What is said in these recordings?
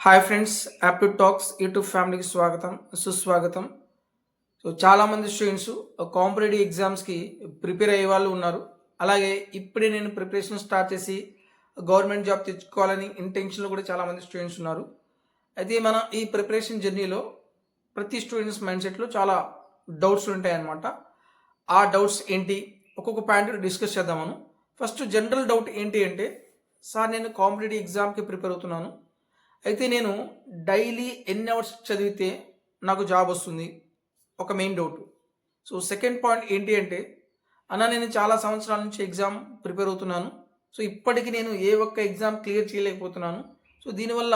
Hi friends, యాప్టివ్ talks YouTube ఫ్యామిలీకి స్వాగతం, సుస్వాగతం. చాలామంది స్టూడెంట్స్ కాంపిటేటివ్ ఎగ్జామ్స్కి ప్రిపేర్ అయ్యే వాళ్ళు ఉన్నారు. అలాగే ఇప్పుడే నేను ప్రిపరేషన్ స్టార్ట్ చేసి గవర్నమెంట్ జాబ్ తెచ్చుకోవాలని ఇంటెన్షన్లో కూడా చాలామంది స్టూడెంట్స్ ఉన్నారు. అయితే మన ఈ ప్రిపరేషన్ జర్నీలో ప్రతి స్టూడెంట్స్ మైండ్ సెట్లో చాలా డౌట్స్ ఉంటాయి అన్నమాట. ఆ డౌట్స్ ఏంటి, ఒక్కొక్క పాయింట్ డిస్కస్ చేద్దాం మనం. ఫస్ట్ జనరల్ డౌట్ ఏంటి అంటే, సార్ నేను కాంపిటేటివ్ ఎగ్జామ్కి ప్రిపేర్ అవుతున్నాను, అయితే నేను డైలీ ఎన్ని అవర్స్ చదివితే నాకు జాబ్ వస్తుంది, ఒక మెయిన్ డౌట్. సెకండ్ పాయింట్ ఏంటి అంటే, అన్న నేను చాలా సంవత్సరాల నుంచి ఎగ్జామ్ ప్రిపేర్ అవుతున్నాను, ఇప్పటికి నేను ఏ ఒక్క ఎగ్జామ్ క్లియర్ చేయలేకపోతున్నాను. దీనివల్ల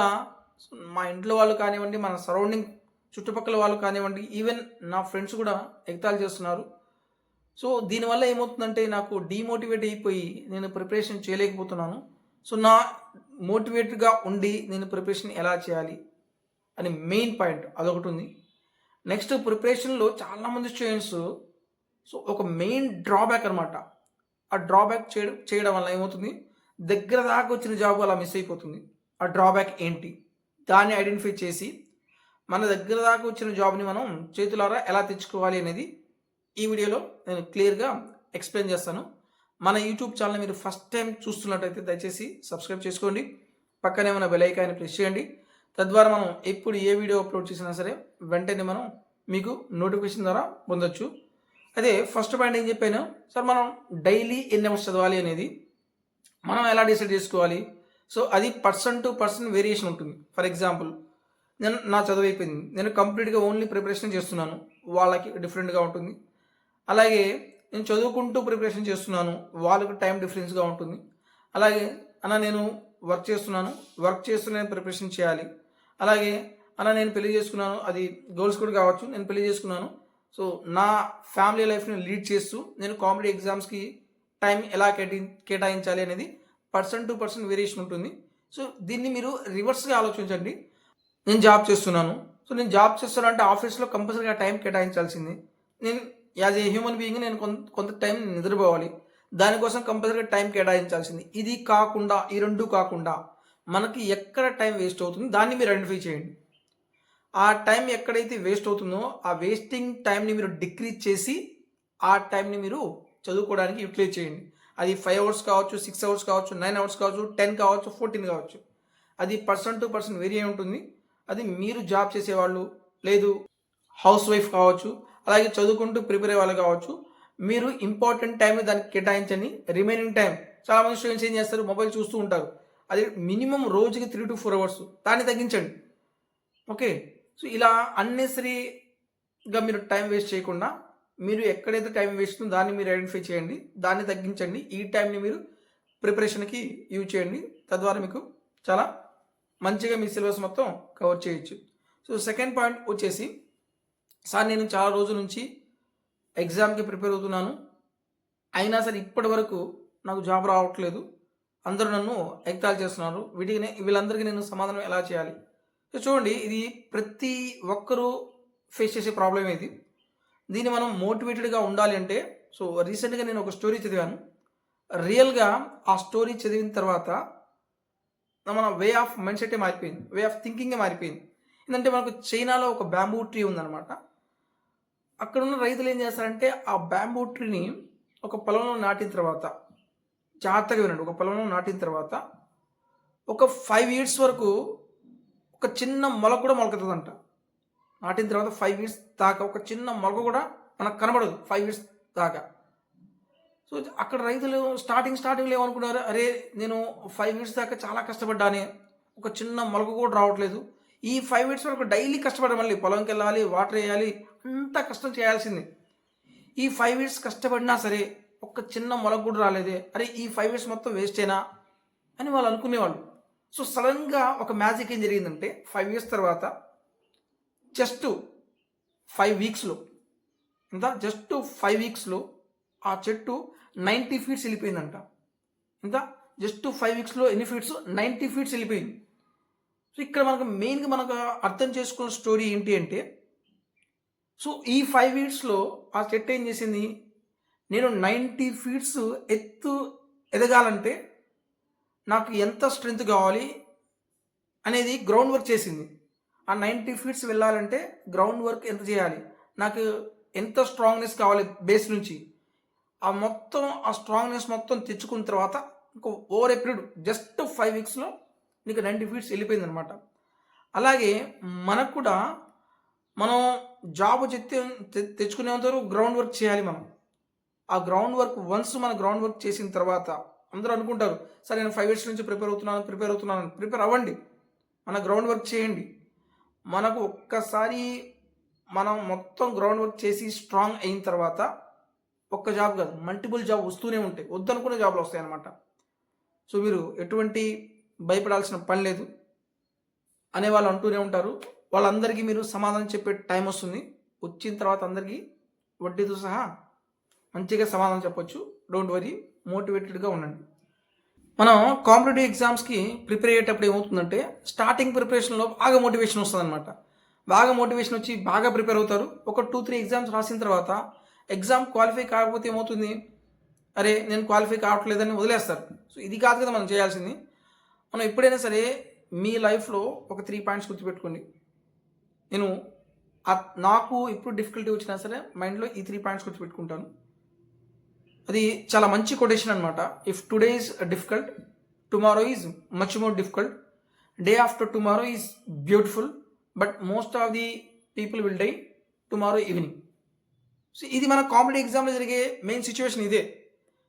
మా ఇంట్లో వాళ్ళు కానివ్వండి, మన సరౌండింగ్ చుట్టుపక్కల వాళ్ళు కానివ్వండి, ఈవెన్ నా ఫ్రెండ్స్ కూడా ఎగతాళి చేస్తున్నారు. దీనివల్ల ఏమవుతుందంటే నాకు డీమోటివేట్ అయిపోయి నేను ప్రిపరేషన్ చేయలేకపోతున్నాను. నా మోటివేట్గా ఉండి నేను ప్రిపరేషన్ ఎలా చేయాలి అని మెయిన్ పాయింట్ అదొకటి ఉంది. నెక్స్ట్ ప్రిపరేషన్లో చాలామంది స్టూడెంట్స్ ఒక మెయిన్ డ్రాబ్యాక్ అనమాట. ఆ డ్రాబ్యాక్ చేయడం వల్ల ఏమవుతుంది, దగ్గర దాకా వచ్చిన జాబ్ అలా మిస్ అయిపోతుంది. ఆ డ్రాబ్యాక్ ఏంటి, దాన్ని ఐడెంటిఫై చేసి మన దగ్గర దాకా వచ్చిన జాబ్ని మనం చేతులారా ఎలా తెచ్చుకోవాలి అనేది ఈ వీడియోలో నేను క్లియర్గా ఎక్స్ప్లెయిన్ చేస్తాను. మన యూట్యూబ్ ఛానల్ మీరు ఫస్ట్ టైం చూస్తున్నట్టయితే దయచేసి సబ్స్క్రైబ్ చేసుకోండి, పక్కనే ఉన్న బెల్ ఐకాన్ని ప్రెస్ చేయండి. తద్వారా మనం ఎప్పుడు ఏ వీడియో అప్లోడ్ చేసినా సరే వెంటనే మనం మీకు నోటిఫికేషన్ ద్వారా పొందొచ్చు. అదే ఫస్ట్ పాయింట్ ఏం చెప్పాను సార్, మనం డైలీ ఎన్ని అవర్స్ చదవాలి అనేది మనం ఎలా డిసైడ్ చేసుకోవాలి. అది పర్సన్ టు పర్సన్ వేరియేషన్ ఉంటుంది. ఫర్ ఎగ్జాంపుల్, నా చదువు అయిపోయింది, నేను కంప్లీట్గా ఓన్లీ ప్రిపరేషన్ చేస్తున్నాను, వాళ్ళకి డిఫరెంట్గా ఉంటుంది. అలాగే నేను చదువుకుంటూ ప్రిపరేషన్ చేస్తున్నాను, వాళ్ళకు టైం డిఫరెన్స్గా ఉంటుంది. అలాగే అన్న నేను వర్క్ చేస్తూనే ప్రిపరేషన్ చేయాలి. అలాగే అన్న నేను పెళ్లి చేసుకున్నాను, అది గర్ల్స్ కూడా కావచ్చు, నేను పెళ్లి చేసుకున్నాను, నా ఫ్యామిలీ లైఫ్ని లీడ్ చేస్తూ నేను కాంపిటేటివ్ ఎగ్జామ్స్కి టైం ఎలా కేటాయించాలి అనేది పర్సన్ టు పర్సన్ వేరియేషన్ ఉంటుంది. దీన్ని మీరు రివర్స్గా ఆలోచించండి. నేను జాబ్ చేస్తున్నాను, నేను జాబ్ చేస్తున్నాను అంటే ఆఫీస్లో కంపల్సరీగా టైం కేటాయించాల్సింది. నేను యాజ్ ఏ హ్యూమన్ బీయింగ్ నేను కొంత టైం నిద్రపోవాలి, దానికోసం కంపల్సరీగా టైం కేటాయించాల్సింది. ఇది కాకుండా, ఈ రెండు కాకుండా మనకి ఎక్కడ టైం వేస్ట్ అవుతుంది దాన్ని మీరు ఐడెంటిఫై చేయండి. ఆ టైం ఎక్కడైతే వేస్ట్ అవుతుందో ఆ వేస్టింగ్ టైంని మీరు డిక్రీజ్ చేసి ఆ టైంని మీరు చదువుకోవడానికి యూటిలైజ్ చేయండి. అది 5 అవర్స్ కావచ్చు, 6 అవర్స్ కావచ్చు, 9 అవర్స్ కావచ్చు, 10 కావచ్చు, 14 కావచ్చు. అది పర్సన్ టు పర్సన్ వేరీ అయి ఉంటుంది. అది మీరు జాబ్ చేసేవాళ్ళు, లేదు హౌస్ వైఫ్ కావచ్చు, అలాగే చదువుకుంటూ ప్రిపేర్ అయ్యే వాళ్ళు కావచ్చు, మీరు ఇంపార్టెంట్ టైంని దానికి కేటాయించండి. రిమైనింగ్ టైం చాలామంది స్టూడెంట్స్ ఏం చేస్తారు, మొబైల్ చూస్తూ ఉంటారు. అది మినిమం రోజుకి 3 to 4 అవర్స్, దాన్ని తగ్గించండి. ఓకే, ఇలా అన్నెసరీగా మీరు టైం వేస్ట్ చేయకుండా మీరు ఎక్కడైతే టైం వేస్ట్ ఉందో దాన్ని మీరు ఐడెంటిఫై చేయండి, దాన్ని తగ్గించండి. ఈ టైంని మీరు ప్రిపరేషన్కి యూజ్ చేయండి. తద్వారా మీకు చాలా మంచిగా మీ సిలబస్ మొత్తం కవర్ చేయొచ్చు. సెకండ్ పాయింట్ వచ్చేసి, సార్ నేను చాలా రోజుల నుంచి ఎగ్జామ్కి ప్రిపేర్ అవుతున్నాను, అయినా సరే ఇప్పటి వరకు నాకు జాబ్ రావట్లేదు, అందరూ నన్ను ఎగతాళి చేస్తున్నారు, వీళ్ళందరికీ నేను సమాధానం ఎలా చేయాలి. చూడండి, ఇది ప్రతి ఒక్కరూ ఫేస్ చేసే ప్రాబ్లం ఇది. దీన్ని మనం మోటివేటెడ్గా ఉండాలి అంటే, రీసెంట్గా నేను ఒక స్టోరీ చదివాను. రియల్గా ఆ స్టోరీ చదివిన తర్వాత మన వే ఆఫ్ మైండ్ సెటే మారిపోయింది, వే ఆఫ్ థింకింగే మారిపోయింది. ఎందుకంటే మనకు చైనాలో ఒక బ్యాంబూ ట్రీ ఉందన్నమాట. అక్కడ ఉన్న రైతులు ఏం చేస్తారంటే ఆ బ్యాంబూ ట్రీని ఒక పొలంలో నాటిన తర్వాత, జాగ్రత్తగా వినండి, ఒక పొలంలో నాటిన తర్వాత ఒక 5 years వరకు ఒక చిన్న మొలక కూడా మొలకెత్తదంట. నాటిన తర్వాత 5 years దాకా ఒక చిన్న మొలక కూడా మనకు కనబడదు, 5 years దాకా. అక్కడ రైతులు స్టార్టింగ్లో ఏమనుకున్నారు, అరే నేను 5 years దాకా చాలా కష్టపడ్డానే, ఒక చిన్న మొలక కూడా రావట్లేదు, ఈ 5 years వరకు డైలీ కష్టపడాలి, మళ్ళీ పొలంకి వెళ్ళాలి, వాటర్ వేయాలి, అంతా కష్టం చేయాల్సింది. ఈ 5 years కష్టపడినా సరే ఒక చిన్న మొలక కూడా రాలేదే, అరే ఈ 5 years మొత్తం వేస్టేనా అని వాళ్ళు అనుకునేవాళ్ళు. సడన్గా ఒక మ్యాజిక్ ఏం జరిగిందంటే 5 years తర్వాత జస్ట్ 5 weeksలో, జస్ట్ 5 weeksలో ఆ చెట్టు 90 feet వెళ్ళిపోయిందంట. జస్ట్ 5 weeksలో ఎన్ని ఫీట్స్, 90 feet వెళ్ళిపోయింది. ఇక్కడ మెయిన్గా మనకు అర్థం చేసుకున్న స్టోరీ ఏంటి అంటే, ఈ 5 yearsలో ఆ చెట్టు ఏం చేసింది, నేను 90 feet ఎత్తు ఎదగాలంటే నాకు ఎంత స్ట్రెంగ్త్ కావాలి, అనేది గ్రౌండ్ వర్క్ చేసింది. ఆ 90 ఫీట్స్ వెళ్ళాలంటే గ్రౌండ్ వర్క్ ఎంత చేయాలి? నాకు ఎంత స్ట్రాంగ్‌నెస్ కావాలి బేస్ నుంచి? ఆ స్ట్రాంగ్‌నెస్ మొత్తం తెచ్చుకున్న తర్వాత ఇంకో ఓవర్ ఎ పీరియడ్ జస్ట్ 5 వీక్స్‌లో నీకు 90 ఫీట్స్ వెళ్ళిపోయిందనమాట. అలాగే మనకు కూడా మనం జాబ్ తెచ్చుకునేంత వరకు గ్రౌండ్ వర్క్ చేయాలి మనం. ఆ గ్రౌండ్ వర్క్ వన్స్ మన గ్రౌండ్ వర్క్ చేసిన తర్వాత అందరూ అనుకుంటారు, సరే నేను 5 ఇయర్స్ నుంచి ప్రిపేర్ అవుతున్నాను. ప్రిపేర్ అవ్వండి. మన గ్రౌండ్ వర్క్ చేయండి. మనకు ఒక్కసారి మనం మొత్తం గ్రౌండ్ వర్క్ చేసి స్ట్రాంగ్ అయిన తర్వాత ఒక్క జాబ్ కాదు, మల్టిపుల్ జాబ్ వస్తూనే ఉంటాయి. వద్దనుకునే జాబ్‌లు వస్తాయన్నమాట. సో, మీరు ఎటువంటి భయపడాల్సిన పని లేదు అనేవాళ్ళు అంటూనే ఉంటారు. వాళ్ళందరికీ మీరు సమాధానం చెప్పే టైం వస్తుంది. వచ్చిన తర్వాత అందరికీ వడ్డీతో సహా మంచిగా సమాధానం చెప్పొచ్చు. డోంట్ వరీ, మోటివేటెడ్‌గా ఉండండి. మనం కాంపిటేటివ్ ఎగ్జామ్స్‌కి ప్రిపేర్ అయ్యేటప్పుడు ఏమవుతుందంటే, స్టార్టింగ్ ప్రిపరేషన్‌లో బాగా మోటివేషన్ వస్తదనమాట. బాగా మోటివేషన్ వచ్చి బాగా ప్రిపేర్ అవుతారు. ఒక 2, 3 ఎగ్జామ్స్ రాసిన తర్వాత ఎగ్జామ్ క్వాలిఫై కాకపోతే ఏమవుతుంది? అరే! నేను క్వాలిఫై కావట్లేదని వదిలేస్తారు. సో, ఇది కాదు కదా మనం చేయాల్సింది. మనం ఎప్పుడైనా సరే మీ లైఫ్‌లో ఒక 3 పాయింట్స్ గుర్తుపెట్టుకోండి. నేను నాకు ఎప్పుడు డిఫికల్టీ వచ్చినా సరే మైండ్‌లో ఈ 3 పాయింట్స్ గుర్తుపెట్టుకుంటాను. అది చాలా మంచి కొటేషన్ అనమాట. If today is difficult, tomorrow is much more difficult. Day after tomorrow is beautiful. But most of the people will die tomorrow evening. So, ఇది మన కాంపిటేటివ్ ఎగ్జామ్‌లో జరిగే మెయిన్ సిచ్యువేషన్ ఇదే.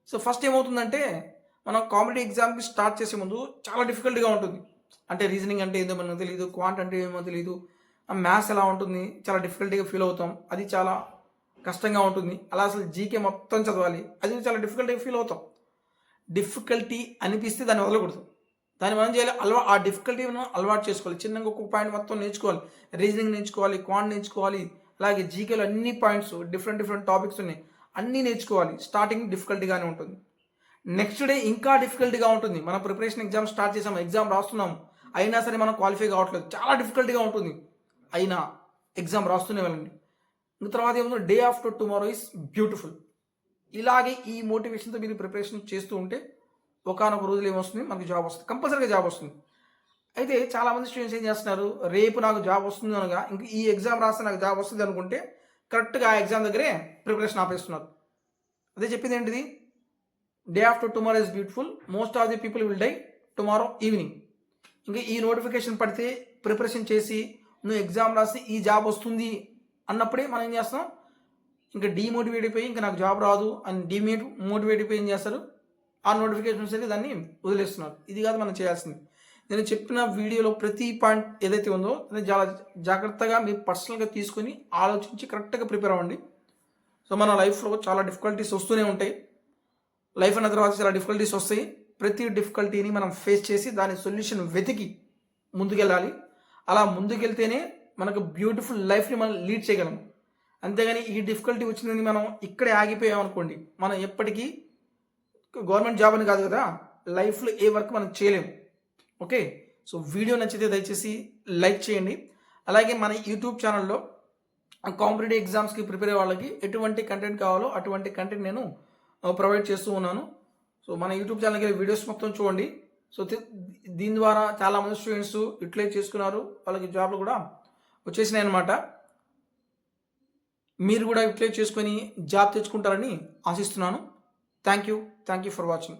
సో, ఫస్ట్ ఏమవుతుందంటే, మనం కాంపిటేటివ్ ఎగ్జామ్‌కి start చేసే ముందు చాలా డిఫికల్ట్‌గా ఉంటుంది. అంటే రీజనింగ్ అంటే ఏందో మనకు తెలీదు. క్వాంట్ అంటే ఏమో తెలీదు. మ్యాథ్స్ ఎలా ఉంటుంది, చాలా డిఫికల్ట్‌గా ఫీల్ అవుతాం. అది చాలా కష్టంగా ఉంటుంది. అలా అసలు జీకే మొత్తం చదవాలి. అది చాలా డిఫికల్ట్‌గా ఫీల్ అవుతాం. డిఫికల్టీ అనిపిస్తే దాన్ని వదలకూడదు. దాన్ని మనం చేయాలి, ఆ డిఫికల్టీ మనం అలవాటు చేసుకోవాలి. చిన్నగా ఒక్కొక్క పాయింట్ మొత్తం నేర్చుకోవాలి. రీజనింగ్ నేర్చుకోవాలి, క్వాంట్ నేర్చుకోవాలి. అలాగే జీకేలో అన్ని పాయింట్స్ డిఫరెంట్ టాపిక్స్ ఉన్నాయి. అన్నీ నేర్చుకోవాలి. స్టార్టింగ్ డిఫికల్టీగానే ఉంటుంది. నెక్స్ట్ డే ఇంకా డిఫికల్టీగా ఉంటుంది. మనం ప్రిపరేషన్ ఎగ్జామ్ స్టార్ట్ చేసాము, ఎగ్జామ్ రాస్తున్నాము. అయినా సరే మనం క్వాలిఫై కావట్లేదు. చాలా డిఫికల్టీగా ఉంటుంది. అయినా ఎగ్జామ్ రాస్తూనే వెళ్ళండి. ఇంక తర్వాత ఏముంది, day after tomorrow is beautiful. ఇలాగే ఈ మోటివేషన్తో మీరు ప్రిపరేషన్ చేస్తూ ఉంటే ఒకానొక రోజులు ఏమొస్తుంది, మనకి జాబ్ వస్తుంది. కంపల్సరీగా జాబ్ వస్తుంది. అయితే చాలామంది స్టూడెంట్స్ ఏం చేస్తున్నారు, రేపు నాకు జాబ్ వస్తుంది అనగా ఇంక ఈ ఎగ్జామ్ రాస్తే నాకు జాబ్ వస్తుంది అనుకుంటే కరెక్ట్గా ఆ ఎగ్జామ్ దగ్గరే ప్రిపరేషన్ ఆపేస్తున్నారు. అదే చెప్పింది ఏంటిది, day after tomorrow is beautiful, most of the people will die tomorrow evening. ఇంకా ఈ నోటిఫికేషన్ పడితే ప్రిపరేషన్ చేసి నువ్వు ఎగ్జామ్ రాసి ఈ జాబ్ వస్తుంది అన్నప్పుడే మనం ఏం చేస్తాం, ఇంకా డీమోటివేట్ అయిపోయి ఇంకా నాకు జాబ్ రాదు అని మోటివేట్ అయిపోయి ఏం చేస్తారు, ఆ నోటిఫికేషన్స్ అయితే దాన్ని వదిలేస్తున్నారు. ఇది కాదు మనం చేయాల్సింది. నేను చెప్పిన వీడియోలో ప్రతి పాయింట్ ఏదైతే ఉందో దాన్ని చాలా జాగ్రత్తగా మీరు పర్సనల్గా తీసుకొని ఆలోచించి కరెక్ట్గా ప్రిపేర్ అవ్వండి. సో, మన లైఫ్లో చాలా డిఫికల్టీస్ వస్తూనే ఉంటాయి. లైఫ్ అన్న తర్వాత చాలా డిఫికల్టీస్ వస్తాయి. ప్రతి డిఫికల్టీని మనం ఫేస్ చేసి దాని సొల్యూషన్ వెతికి ముందుకెళ్ళాలి. అలా ముందుకెళ్తేనే మనకు బ్యూటిఫుల్ లైఫ్ని మనం లీడ్ చేయగలం. అంతేగాని ఈ డిఫికల్టీ వచ్చిందని మనం ఇక్కడే ఆగిపోయాం అనుకోండి, మనం ఎప్పటికీ గవర్నమెంట్ జాబ్ అని కాదు కదా, లైఫ్లో ఏ వర్క్ మనం చేయలేము. ఓకే. సో, వీడియో నచ్చితే దయచేసి లైక్ చేయండి. అలాగే మన యూట్యూబ్ ఛానల్లో కాంపిటేటివ్ ఎగ్జామ్స్కి ప్రిపేర్ అయ్యే వాళ్ళకి ఎటువంటి కంటెంట్ కావాలో అటువంటి కంటెంట్ నేను ప్రొవైడ్ చేస్తూ ఉన్నాను. సో, మన యూట్యూబ్ ఛానల్కి వీడియోస్ మొత్తం చూడండి. సో, దీని ద్వారా చాలామంది స్టూడెంట్స్ యూటిలైజ్ చేసుకున్నారు. వాళ్ళకి జాబ్లు కూడా వచ్చేసినాయి అనమాట. మీరు కూడా యూటిలైజ్ చేసుకొని జాబ్ తెచ్చుకుంటారని ఆశిస్తున్నాను. Thank you for watching.